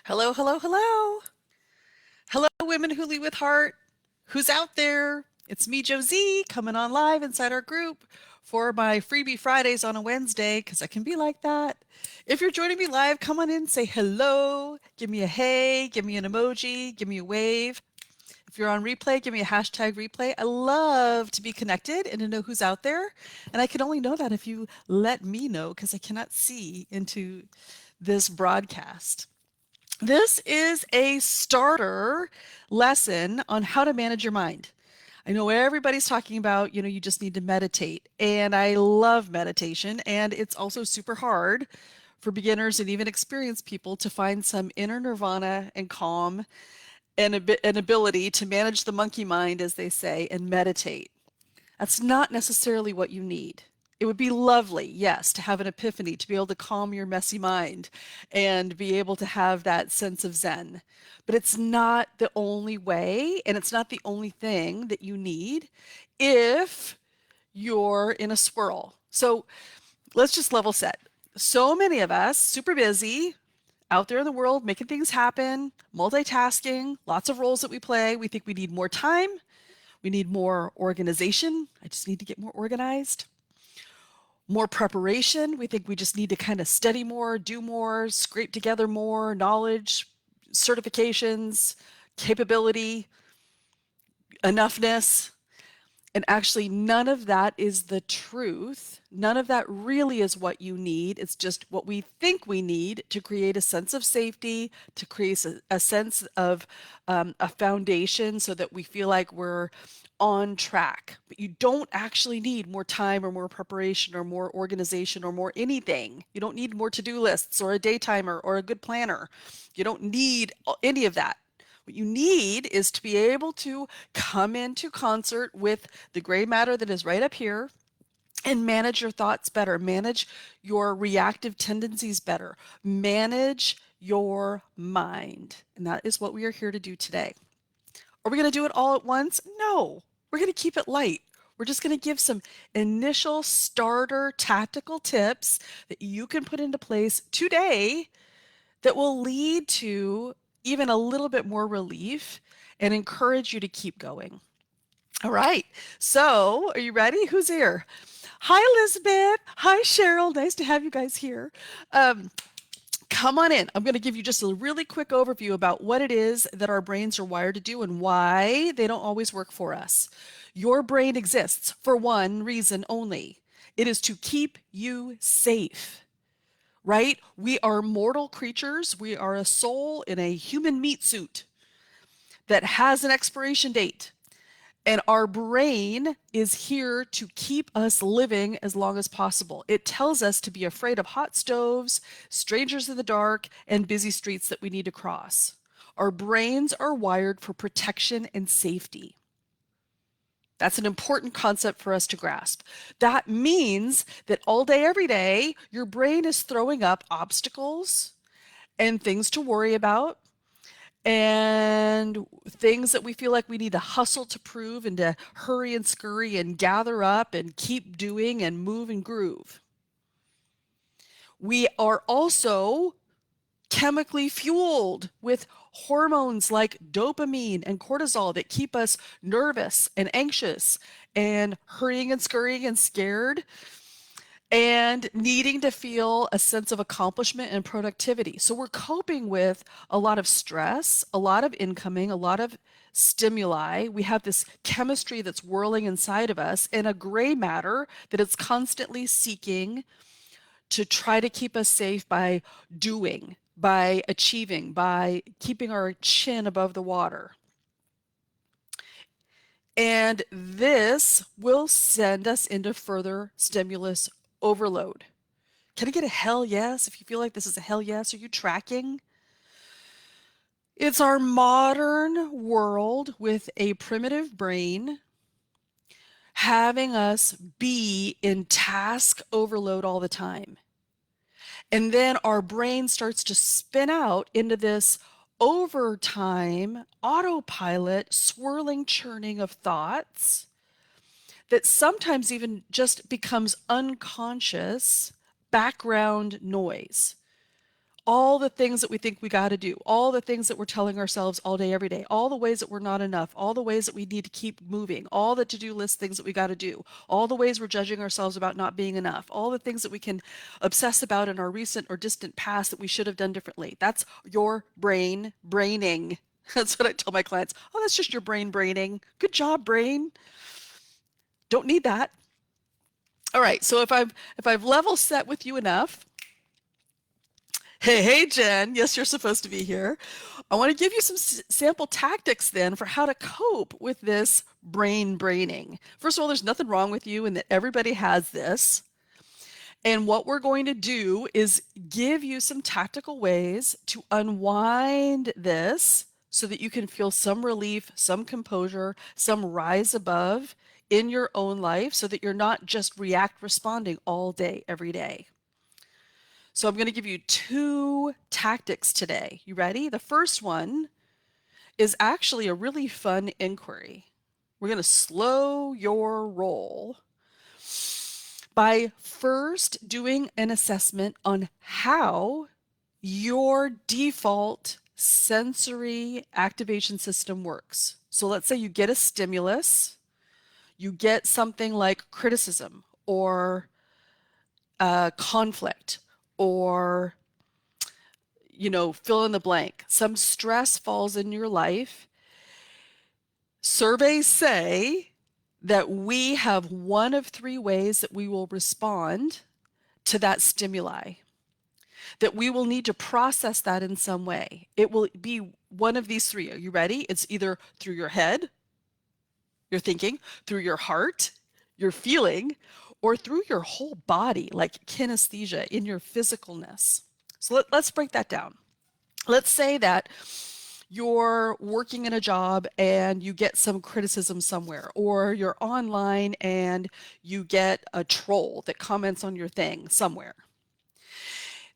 Hello, hello, hello. Hello, women who lead with heart. Who's out there? It's me, Josie, coming on live inside our group for my freebie Fridays on a Wednesday, because I can be like that. If you're joining me live, come on in, say hello, give me a hey, give me an emoji, give me a wave. If you're on replay, give me a hashtag replay. I love to be connected and to know who's out there. And I can only know that if you let me know, because I cannot see into this broadcast. This is a starter lesson on how to manage your mind. I know everybody's talking about, you just need to meditate. And I love meditation. And it's also super hard for beginners and even experienced people to find some inner nirvana and calm and an ability to manage the monkey mind, as they say, and meditate. That's not necessarily what you need. It would be lovely, yes, to have an epiphany, to be able to calm your messy mind and be able to have that sense of zen. But it's not the only way, and it's not the only thing that you need if you're in a swirl. So let's just level set. So many of us, super busy, out there in the world, making things happen, multitasking, lots of roles that we play. We think we need more time. We need more organization. I just need to get more organized. More preparation. We think we just need to kind of study more, do more, scrape together more knowledge, certifications, capability, enoughness. And actually, none of that is the truth. None of that really is what you need. It's just what we think we need to create a sense of safety, to create a sense of a foundation so that we feel like we're on track. But you don't actually need more time or more preparation or more organization or more anything. You don't need more to-do lists or a day timer or a good planner. You don't need any of that. What you need is to be able to come into concert with the gray matter that is right up here and manage your thoughts better, manage your reactive tendencies better, manage your mind. And that is what we are here to do today. Are we going to do it all at once? No, we're going to keep it light. We're just going to give some initial starter tactical tips that you can put into place today that will lead to even a little bit more relief and encourage you to keep going. All right. So, are you ready? Who's here? Hi, Elizabeth. Hi, Cheryl. Nice to have you guys here. Um, Come on in. I'm going to give you just a really quick overview about what it is that our brains are wired to do and why they don't always work for us. Your brain exists for one reason only. It is to keep you safe, right? We are mortal creatures. We are a soul in a human meat suit that has an expiration date. And our brain is here to keep us living as long as possible. It tells us to be afraid of hot stoves, strangers in the dark, and busy streets that we need to cross. Our brains are wired for protection and safety. That's an important concept for us to grasp. That means that all day, every day, your brain is throwing up obstacles and things to worry about and things that we feel like we need to hustle to prove and to hurry and scurry and gather up and keep doing and move and groove. We are also chemically fueled with hormones like dopamine and cortisol that keep us nervous and anxious and hurrying and scurrying and scared and needing to feel a sense of accomplishment and productivity. So we're coping with a lot of stress, a lot of incoming, a lot of stimuli. We have this chemistry that's whirling inside of us and a gray matter that is constantly seeking to try to keep us safe by doing, by achieving, by keeping our chin above the water. And this will send us into further stimulus overload. Can I get a hell yes if you feel like this is a hell yes? Are you tracking? It's our modern world with a primitive brain having us be in task overload all the time. And then our brain starts to spin out into this overtime, autopilot, swirling churning of thoughts that sometimes even just becomes unconscious background noise. all the things that we think we got to do, all the things that we're telling ourselves all day, every day, all the ways that we're not enough, all the ways that we need to keep moving, all the to-do list things that we got to do, all the ways we're judging ourselves about not being enough, all the things that we can obsess about in our recent or distant past that we should have done differently. That's your brain braining. That's what I tell my clients. Oh, that's just your brain braining. Good job, brain. Don't need that. All right, so if I've level set with you enough, hey, Jen. Yes, you're supposed to be here. I want to give you some sample tactics then for how to cope with this brain braining. First of all, there's nothing wrong with you and that everybody has this. And what we're going to do is give you some tactical ways to unwind this so that you can feel some relief, some composure, some rise above in your own life so that you're not just react responding all day, every day. So I'm going to give you 2 tactics today. You ready? The first one is actually a really fun inquiry. We're going to slow your roll by first doing an assessment on how your default sensory activation system works. So let's say you get a stimulus, you get something like criticism or conflict or fill in the blank. Some stress falls in your life. Surveys say that we have one of 3 ways that we will respond to that stimuli, that we will need to process that in some way. It will be one of these 3. Are you ready? It's either through your head, your thinking, through your heart, your feeling, or through your whole body, like kinesthesia in your physicalness. So let's break that down. Let's say that you're working in a job and you get some criticism somewhere, or you're online and you get a troll that comments on your thing somewhere.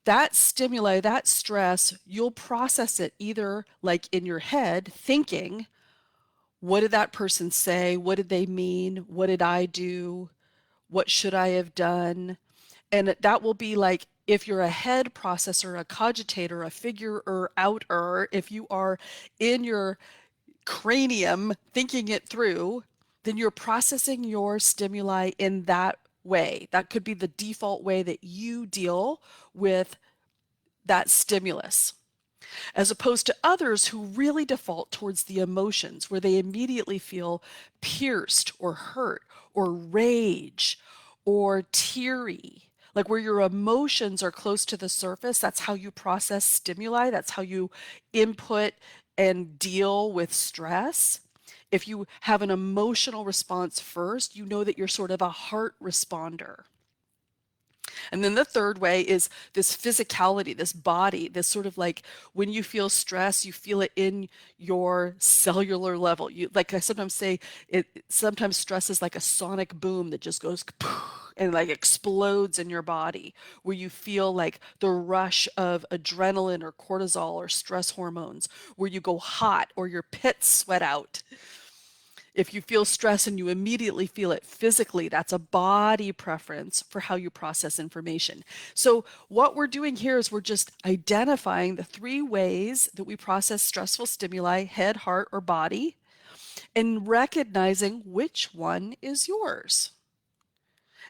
That stimuli, that stress, you'll process it either like in your head, thinking, what did that person say? What did they mean? What did I do? What should I have done? And that will be like, if you're a head processor, a cogitator, a figurer outer, if you are in your cranium thinking it through, then you're processing your stimuli in that way. That could be the default way that you deal with that stimulus, as opposed to others who really default towards the emotions, where they immediately feel pierced or hurt or rage or teary, like where your emotions are close to the surface. That's how you process stimuli. That's how you input and deal with stress. If you have an emotional response first, you know that you're sort of a heart responder. And then the third way is this physicality, this body, this sort of like when you feel stress, you feel it in your cellular level. You, like I sometimes say, sometimes stress is like a sonic boom that just goes and like explodes in your body, where you feel like the rush of adrenaline or cortisol or stress hormones, where you go hot or your pits sweat out. If you feel stress and you immediately feel it physically, that's a body preference for how you process information. So what we're doing here is we're just identifying the 3 ways that we process stressful stimuli, head, heart, or body, and recognizing which one is yours.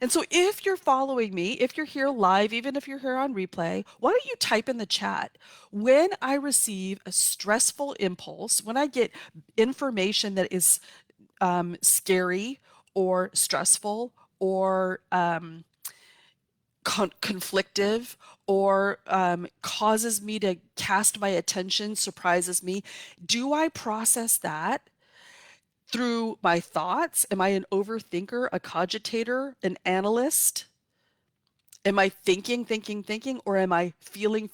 And so if you're following me, if you're here live, even if you're here on replay, why don't you type in the chat, when I receive a stressful impulse, when I get information that is scary or stressful or conflictive or causes me to cast my attention, surprises me, do I process that through my thoughts? Am I an overthinker, a cogitator, an analyst? Am I thinking, or am I feeling,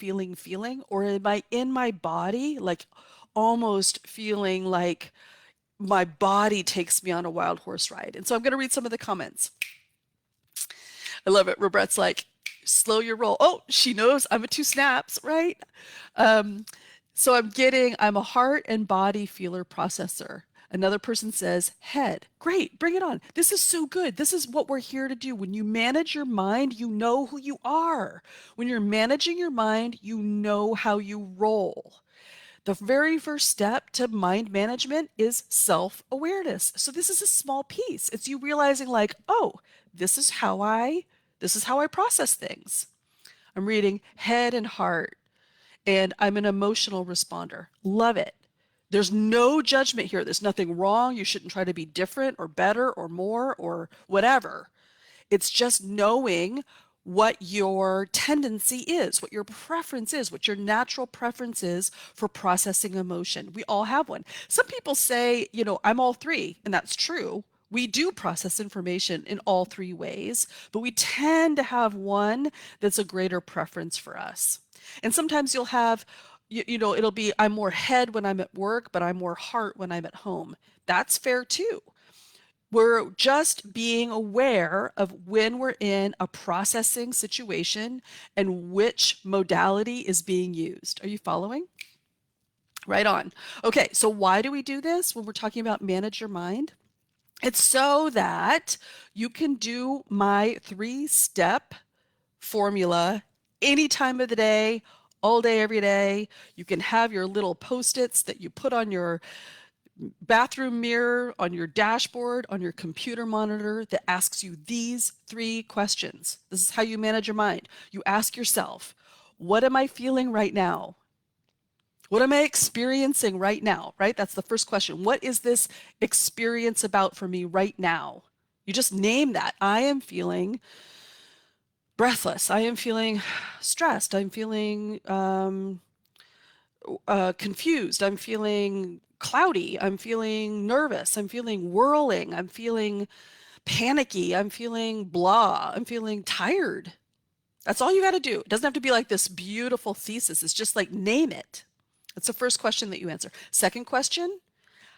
or am I in my body, like almost feeling like my body takes me on a wild horse ride? And so I'm going to read some of the comments. I love it. Robrette's like, slow your roll. Oh, she knows I'm a 2 snaps, right? So I'm a heart and body feeler processor. Another person says head. Great, bring it on. This is so good. This is what we're here to do. When you manage your mind, you know who you are. When you're managing your mind, you know how you roll. The very first step to mind management is self-awareness. So this is a small piece. It's you realizing like, oh, this is how I process things. I'm reading head and heart, and I'm an emotional responder. Love it. There's no judgment here. There's nothing wrong. You shouldn't try to be different or better or more or whatever. It's just knowing what your tendency is, what your preference is, what your natural preference is for processing emotion. We all have one. Some people say, I'm all three, and that's true. We do process information in all three ways, but we tend to have one that's a greater preference for us. And sometimes you'll have, it'll be, I'm more head when I'm at work, but I'm more heart when I'm at home. That's fair too. We're just being aware of when we're in a processing situation and which modality is being used. Are you following? Right on. Okay, so why do we do this when we're talking about manage your mind? It's so that you can do my 3-step formula any time of the day, all day, every day. You can have your little Post-its that you put on your bathroom mirror, on your dashboard, on your computer monitor that asks you these 3 questions. This is how you manage your mind. You ask yourself, what am I feeling right now? What am I experiencing right now? Right? That's the first question. What is this experience about for me right now? You just name that. I am feeling breathless. I am feeling stressed. I'm feeling confused. I'm feeling cloudy. I'm feeling nervous. I'm feeling whirling. I'm feeling panicky. I'm feeling blah. I'm feeling tired. That's all you got to do. It doesn't have to be like this beautiful thesis. It's just like name it. That's the first question that you answer. Second question,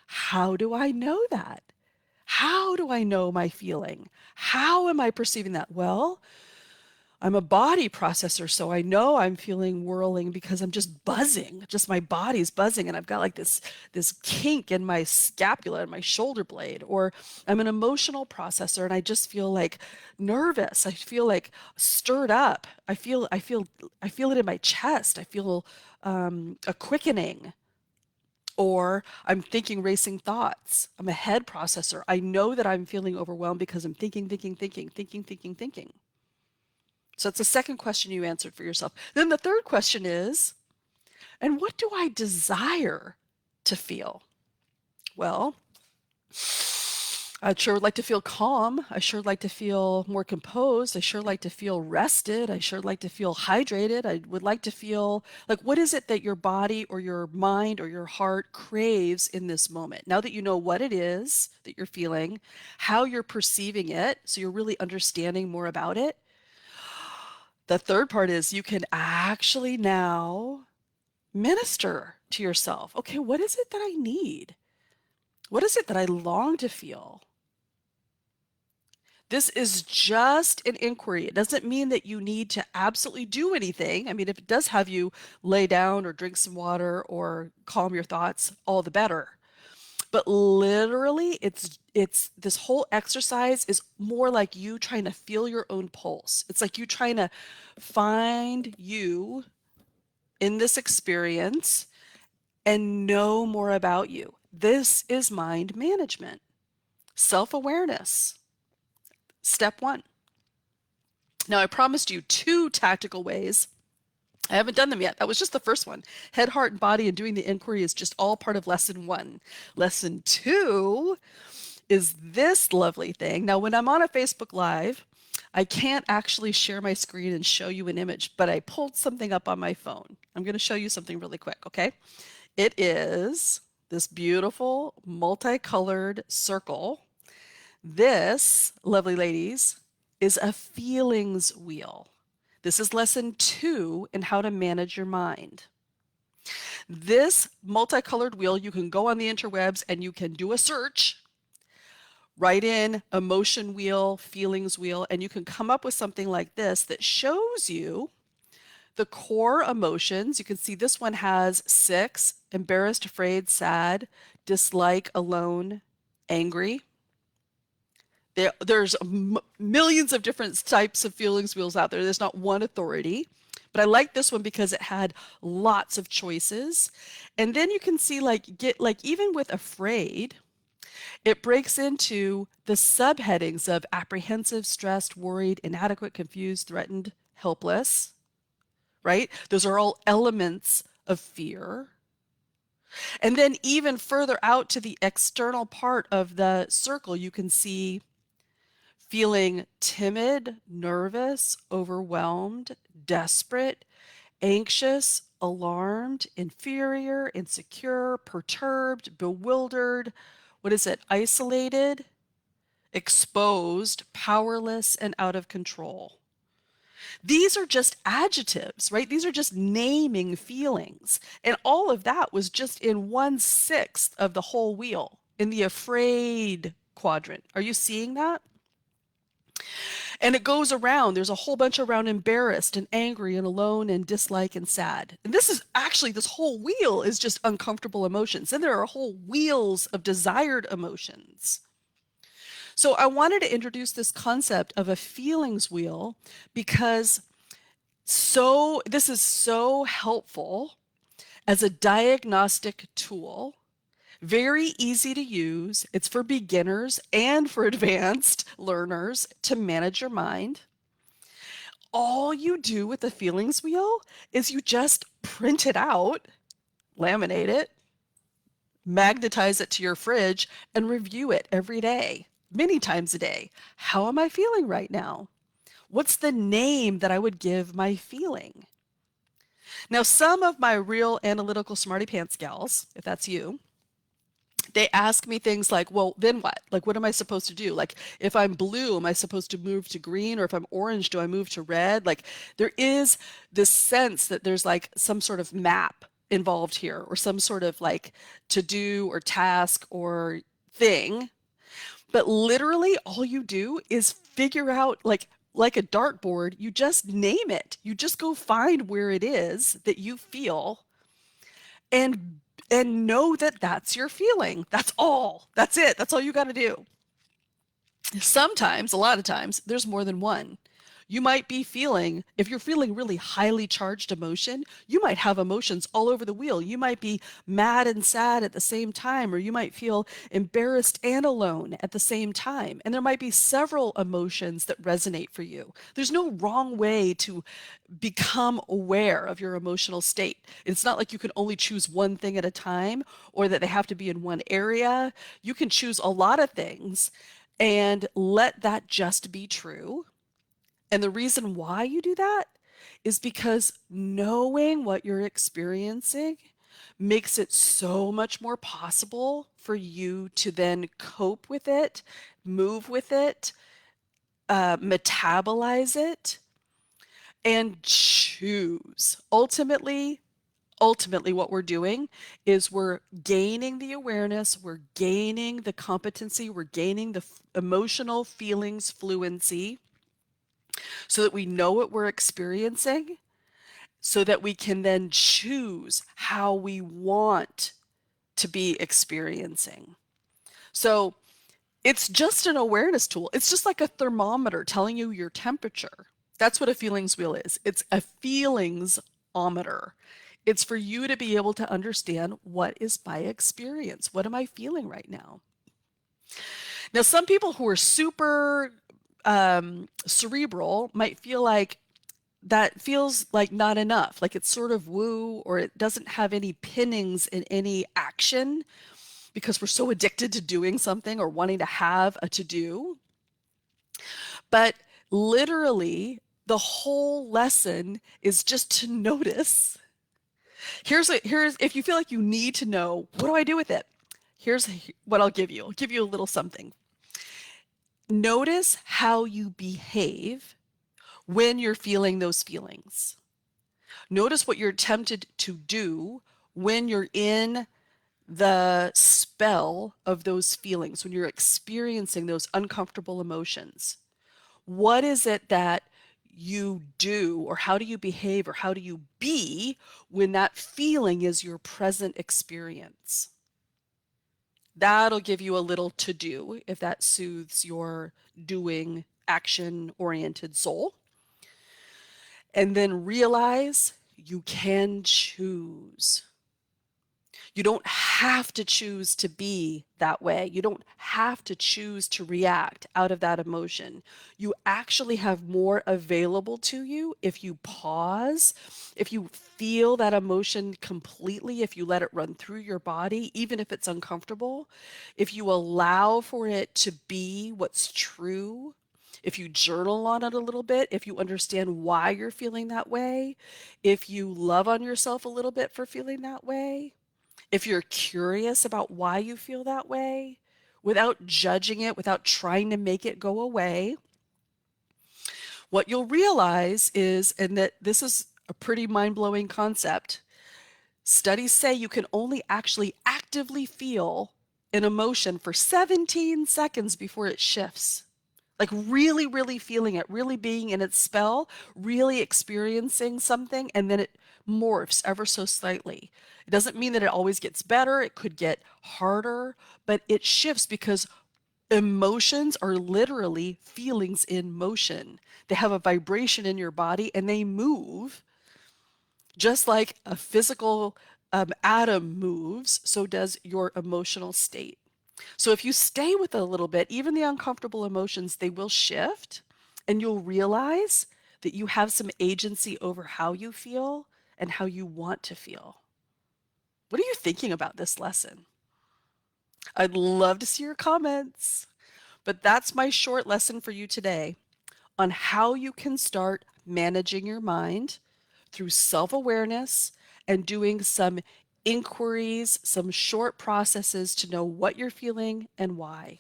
how do I know that? How do I know my feeling? How am I perceiving that? Well, I'm a body processor, so I know I'm feeling whirling because I'm just buzzing. Just my body's buzzing, and I've got like this kink in my scapula and my shoulder blade. Or I'm an emotional processor, and I just feel like nervous. I feel like stirred up. I feel it in my chest. I feel a quickening. Or I'm thinking racing thoughts. I'm a head processor. I know that I'm feeling overwhelmed because I'm thinking, thinking, thinking, thinking, thinking, thinking. So that's the second question you answered for yourself. Then the third question is, and what do I desire to feel? Well, I'd sure like to feel calm. I sure like to feel more composed. I sure like to feel rested. I sure like to feel hydrated. I would like to feel like, what is it that your body or your mind or your heart craves in this moment? Now that you know what it is that you're feeling, how you're perceiving it, so you're really understanding more about it, the third part is you can actually now minister to yourself. Okay, what is it that I need? What is it that I long to feel? This is just an inquiry. It doesn't mean that you need to absolutely do anything. I mean, if it does have you lay down or drink some water or calm your thoughts, all the better. But literally, it's this whole exercise is more like you trying to feel your own pulse. It's like you trying to find you in this experience and know more about you. This is mind management, self-awareness. Step 1. Now, I promised you 2 tactical ways. I haven't done them yet. That was just the first one. Head, heart, and body and doing the inquiry is just all part of lesson 1. Lesson 2 is this lovely thing. Now, when I'm on a Facebook Live, I can't actually share my screen and show you an image, but I pulled something up on my phone. I'm going to show you something really quick, okay? It is this beautiful multicolored circle. This, lovely ladies, is a feelings wheel. This is lesson 2 in how to manage your mind. This multicolored wheel, you can go on the interwebs and you can do a search, write in emotion wheel, feelings wheel, and you can come up with something like this that shows you the core emotions. You can see this one has 6, embarrassed, afraid, sad, dislike, alone, angry. There's millions of different types of feelings wheels out there. There's not one authority. But I like this one because it had lots of choices. And then you can see even with afraid, it breaks into the subheadings of apprehensive, stressed, worried, inadequate, confused, threatened, helpless, right? Those are all elements of fear. And then even further out to the external part of the circle, you can see feeling timid, nervous, overwhelmed, desperate, anxious, alarmed, inferior, insecure, perturbed, bewildered. What is it? Isolated, exposed, powerless, and out of control. These are just adjectives, right? These are just naming feelings. And all of that was just in 1/6 of the whole wheel in the afraid quadrant. Are you seeing that? And it goes around. There's a whole bunch around embarrassed and angry and alone and dislike and sad. And this is actually, this whole wheel is just uncomfortable emotions. And there are whole wheels of desired emotions. So I wanted to introduce this concept of a feelings wheel because this is so helpful as a diagnostic tool. Very easy to use. It's for beginners and for advanced learners to manage your mind. All you do with the feelings wheel is you just print it out, laminate it, magnetize it to your fridge, and review it every day, many times a day. How am I feeling right now? What's the name that I would give my feeling? Now, some of my real analytical smarty pants gals, if that's you, they ask me things like, well, then what? Like, what am I supposed to do? Like, if I'm blue, am I supposed to move to green? Or if I'm orange, do I move to red? Like, there is this sense that there's like some sort of map involved here, or some sort of like to do or task or thing. But literally, all you do is figure out, like a dartboard, you just name it. You just go find where it is that you feel and know that that's your feeling. That's all. That's it. That's all you got to do. Sometimes, a lot of times, there's more than one. You might be feeling, if you're feeling really highly charged emotion, you might have emotions all over the wheel. You might be mad and sad at the same time, or you might feel embarrassed and alone at the same time. And there might be several emotions that resonate for you. There's no wrong way to become aware of your emotional state. It's not like you can only choose one thing at a time, or that they have to be in one area. You can choose a lot of things and let that just be true. And the reason why you do that is because knowing what you're experiencing makes it so much more possible for you to then cope with it, move with it, metabolize it, and choose. Ultimately, what we're doing is we're gaining the awareness, we're gaining the competency, we're gaining the emotional feelings fluency, so that we know what we're experiencing, so that we can then choose how we want to be experiencing. So it's just an awareness tool. It's just like a thermometer telling you your temperature. That's what a feelings wheel is. It's a feelingsometer. It's for you to be able to understand, what is my experience? What am I feeling right now? Now, some people who are super cerebral might feel like that feels like not enough, like it's sort of woo, or it doesn't have any pinnings in any action because we're so addicted to doing something or wanting to have a to-do. But literally, the whole lesson is just to notice. Here's if you feel like you need to know, what do I do with it? Here's what I'll give you. I'll give you a little something. Notice how you behave when you're feeling those feelings. Notice what you're tempted to do when you're in the spell of those feelings, when you're experiencing those uncomfortable emotions. What is it that you do, or how do you behave, or how do you be when that feeling is your present experience? That'll give you a little to do if that soothes your doing, action oriented soul. And then realize you can choose. You don't have to choose to be that way. You don't have to choose to react out of that emotion. You actually have more available to you if you pause, if you feel that emotion completely, if you let it run through your body, even if it's uncomfortable, if you allow for it to be what's true. If you journal on it a little bit, if you understand why you're feeling that way, if you love on yourself a little bit for feeling that way, if you're curious about why you feel that way, without judging it, without trying to make it go away, what you'll realize is, and that this is a pretty mind blowing concept, studies say you can only actually actively feel an emotion for 17 seconds before it shifts. Like really, really feeling it, really being in its spell, really experiencing something, and then it morphs ever so slightly. It doesn't mean that it always gets better. It could get harder, but it shifts because emotions are literally feelings in motion. They have a vibration in your body and they move just like a physical atom moves, so does your emotional state. So if you stay with it a little bit, even the uncomfortable emotions, they will shift and you'll realize that you have some agency over how you feel and how you want to feel. What are you thinking about this lesson? I'd love to see your comments. But that's my short lesson for you today on how you can start managing your mind through self awareness and doing some inquiries, some short processes to know what you're feeling and why.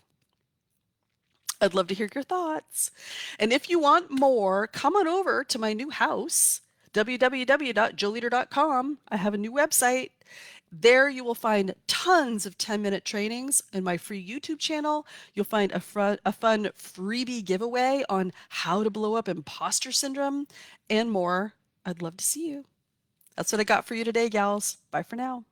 I'd love to hear your thoughts. And if you want more, come on over to my new house, www.joeleader.com. I have a new website. There you will find tons of 10-minute trainings in my free YouTube channel. You'll find a fun freebie giveaway on how to blow up imposter syndrome and more. I'd love to see you. That's what I got for you today, gals. Bye for now.